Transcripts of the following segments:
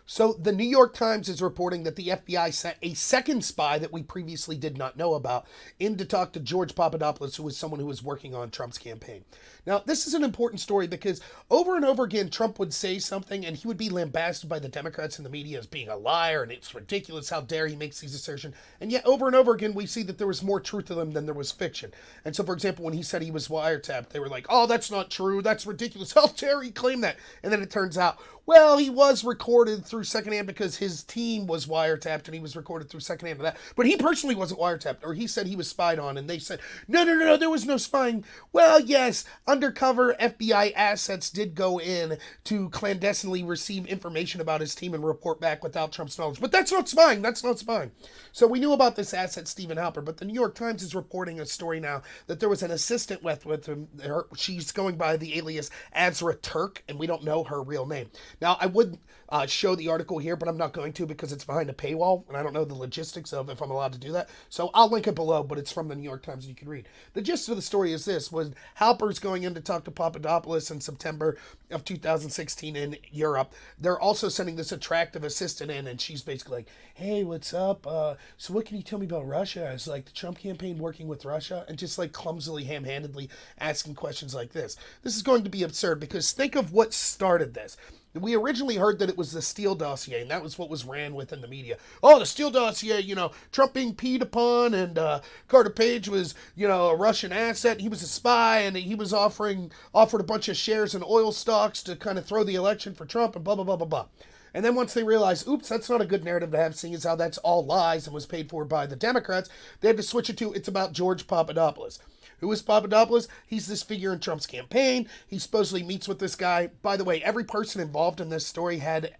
So the New York Times is reporting that the FBI sent a second spy that we previously did not know about in to talk to George Papadopoulos, who was someone who was working on Trump's campaign. Now, this is an important story because over and over again, Trump would say something and he would be lambasted by the Democrats and the media as being a liar and it's ridiculous. How dare he makes these assertions? And yet over and over again, we see that there was more truth to them than there was fiction. And so, for example, when he said he was wiretapped, they were like, oh, that's not true. That's ridiculous. How dare he claim that? And then it turns out, well, he was recorded through secondhand because his team was wiretapped and he was recorded through secondhand of that. But he personally wasn't wiretapped, or he said he was spied on, and they said, no, there was no spying. Well, yes, undercover FBI assets did go in to clandestinely receive information about his team and report back without Trump's knowledge. But that's not spying. That's not spying. So we knew about this asset, Stephen Halper, but the New York Times is reporting a story now that there was an assistant with him. She's going by the alias Azra Turk, and we don't know her real name. Now, I would show the article here, but I'm not going to because it's behind a paywall, and I don't know the logistics of if I'm allowed to do that. So I'll link it below, but it's from the New York Times, and you can read. The gist of the story is this: when Halper's going in to talk to Papadopoulos in September of 2016 in Europe, they're also sending this attractive assistant in, and she's basically like, hey, what's up? So what can you tell me about Russia? Is like the Trump campaign working with Russia? And just like clumsily, ham-handedly asking questions like this. This is going to be absurd because think of what started this. We originally heard that it was the Steele dossier, and that was what was ran within the media. Oh, the Steele dossier, Trump being peed upon, and Carter Page was, a Russian asset. He was a spy, and he was offered a bunch of shares in oil stocks to kind of throw the election for Trump, and blah, blah, blah, blah, blah. And then once they realized, oops, that's not a good narrative to have, seeing as how that's all lies and was paid for by the Democrats, they had to switch it to, it's about George Papadopoulos. Who is Papadopoulos? He's this figure in Trump's campaign. He supposedly meets with this guy. By the way, every person involved in this story had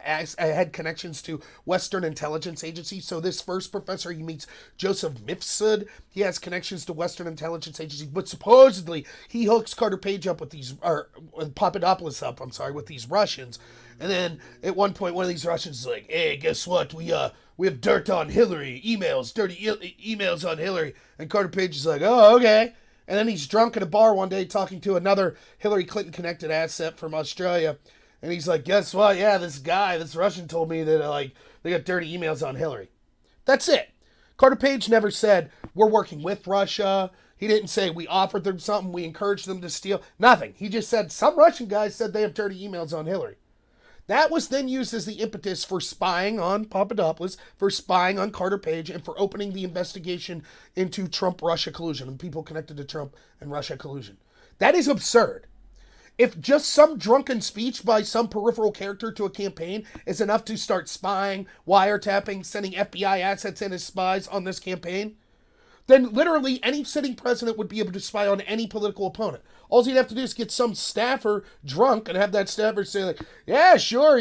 connections to Western intelligence agencies. So this first professor, he meets Joseph Mifsud. He has connections to Western intelligence agencies. But supposedly, he hooks Carter Page up with Papadopoulos up, with these Russians. And then at one point, one of these Russians is like, hey, guess what? We have dirt on Hillary, dirty emails on Hillary. And Carter Page is like, oh, okay. And then he's drunk at a bar one day talking to another Hillary Clinton-connected asset from Australia. And he's like, guess what? Yeah, this Russian told me that, they got dirty emails on Hillary. That's it. Carter Page never said, we're working with Russia. He didn't say, we offered them something, we encouraged them to steal. Nothing. He just said, some Russian guys said they have dirty emails on Hillary. That was then used as the impetus for spying on Papadopoulos, for spying on Carter Page, and for opening the investigation into Trump-Russia collusion and people connected to Trump and Russia collusion. That is absurd. If just some drunken speech by some peripheral character to a campaign is enough to start spying, wiretapping, sending FBI assets in as spies on this campaign, then literally any sitting president would be able to spy on any political opponent. All he'd have to do is get some staffer drunk and have that staffer say, like, yeah, sure,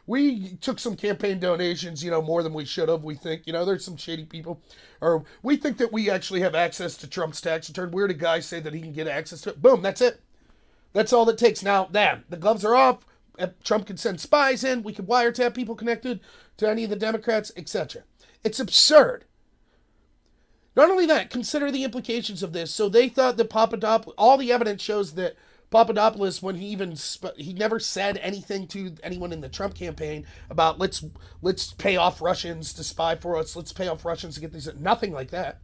we took some campaign donations, more than we should have, we think. There's some shady people. Or we think that we actually have access to Trump's tax return. We're the guy say that he can get access to it. Boom, that's it. That's all that takes. Now, the gloves are off. Trump can send spies in. We can wiretap people connected to any of the Democrats, etc. It's absurd. Not only that, consider the implications of this. So they thought that Papadopoulos, all the evidence shows that Papadopoulos, when he never said anything to anyone in the Trump campaign about let's pay off Russians to spy for us, let's pay off Russians to get these, nothing like that.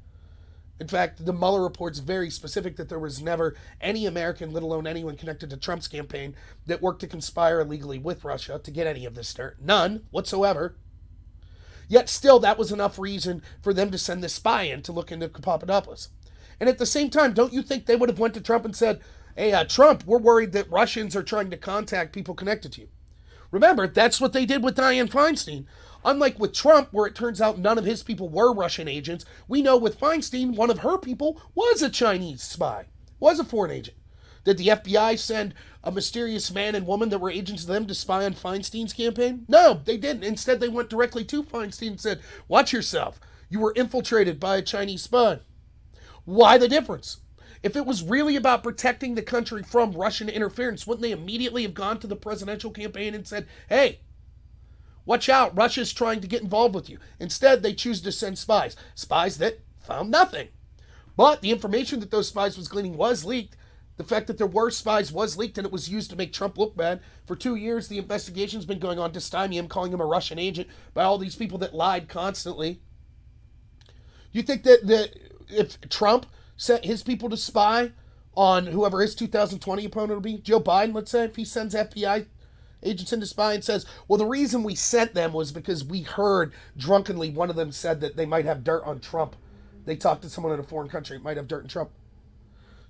In fact, the Mueller report's very specific that there was never any American, let alone anyone connected to Trump's campaign, that worked to conspire illegally with Russia to get any of this dirt. None whatsoever. Yet still, that was enough reason for them to send this spy in to look into Papadopoulos. And at the same time, don't you think they would have went to Trump and said, hey, Trump, we're worried that Russians are trying to contact people connected to you. Remember, that's what they did with Dianne Feinstein. Unlike with Trump, where it turns out none of his people were Russian agents, we know with Feinstein, one of her people was a Chinese spy, was a foreign agent. Did the FBI send a mysterious man and woman that were agents of them to spy on Feinstein's campaign? No, they didn't. Instead, they went directly to Feinstein and said, watch yourself. You were infiltrated by a Chinese spy. Why the difference? If it was really about protecting the country from Russian interference, wouldn't they immediately have gone to the presidential campaign and said, hey, watch out, Russia's trying to get involved with you. Instead, they choose to send spies that found nothing. But the information that those spies was gleaning was leaked. The fact that there were spies was leaked and it was used to make Trump look bad. For 2 years, the investigation's been going on to stymie him, calling him a Russian agent by all these people that lied constantly. You think that if Trump sent his people to spy on whoever his 2020 opponent will be, Joe Biden, let's say, if he sends FBI agents in to spy and says, well, the reason we sent them was because we heard drunkenly one of them said that they might have dirt on Trump. They talked to someone in a foreign country, it might have dirt on Trump.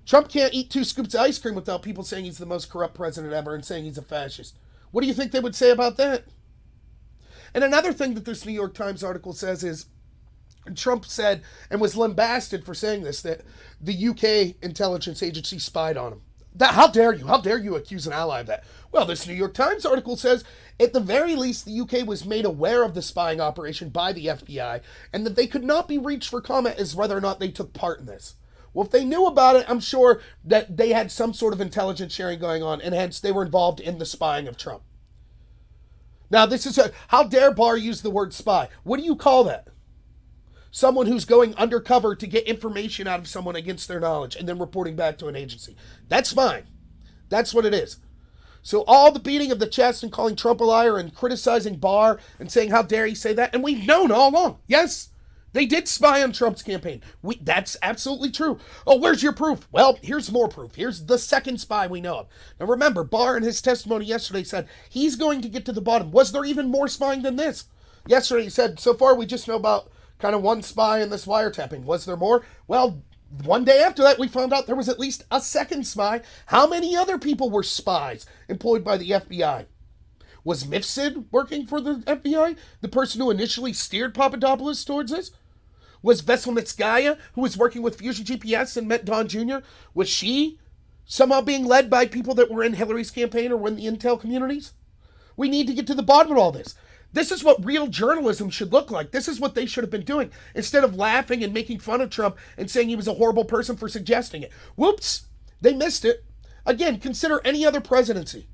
Trump can't eat 2 scoops of ice cream without people saying he's the most corrupt president ever and saying he's a fascist. What do you think they would say about that? And another thing that this New York Times article says is, Trump said, and was lambasted for saying this, that the UK intelligence agency spied on him. How dare you? How dare you accuse an ally of that? Well, this New York Times article says, at the very least, the UK was made aware of the spying operation by the FBI, and that they could not be reached for comment as whether or not they took part in this. Well, if they knew about it, I'm sure that they had some sort of intelligence sharing going on, and hence they were involved in the spying of Trump. Now, how dare Barr use the word spy? What do you call that? Someone who's going undercover to get information out of someone against their knowledge and then reporting back to an agency. That's fine. That's what it is. So all the beating of the chest and calling Trump a liar and criticizing Barr and saying how dare he say that, and we've known all along. Yes, they did spy on Trump's campaign. That's absolutely true. Oh, where's your proof? Well, here's more proof. Here's the second spy we know of. Now remember, Barr in his testimony yesterday said he's going to get to the bottom. Was there even more spying than this? Yesterday he said, so far we just know about kind of one spy in this wiretapping. Was there more? Well, one day after that, we found out there was at least a second spy. How many other people were spies employed by the FBI? Was Mifsud working for the FBI? The person who initially steered Papadopoulos towards this? Was Veselnitskaya, who was working with Fusion GPS and met Don Jr., was she somehow being led by people that were in Hillary's campaign or were in the intel communities? We need to get to the bottom of all this. This is what real journalism should look like. This is what they should have been doing. Instead of laughing and making fun of Trump and saying he was a horrible person for suggesting it. Whoops, they missed it. Again, consider any other presidency.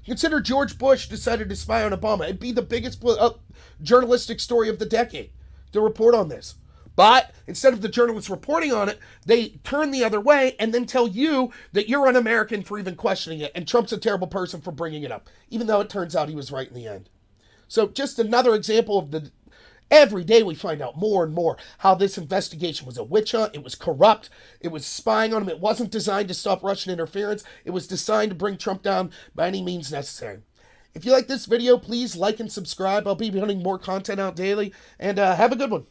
Consider George Bush decided to spy on Obama. It'd be the biggest journalistic story of the decade to report on this. But instead of the journalists reporting on it, they turn the other way and then tell you that you're un-American for even questioning it and Trump's a terrible person for bringing it up, even though it turns out he was right in the end. So just another example of every day we find out more and more how this investigation was a witch hunt. It was corrupt. It was spying on him. It wasn't designed to stop Russian interference. It was designed to bring Trump down by any means necessary. If you like this video, please like and subscribe. I'll be putting more content out daily. And have a good one.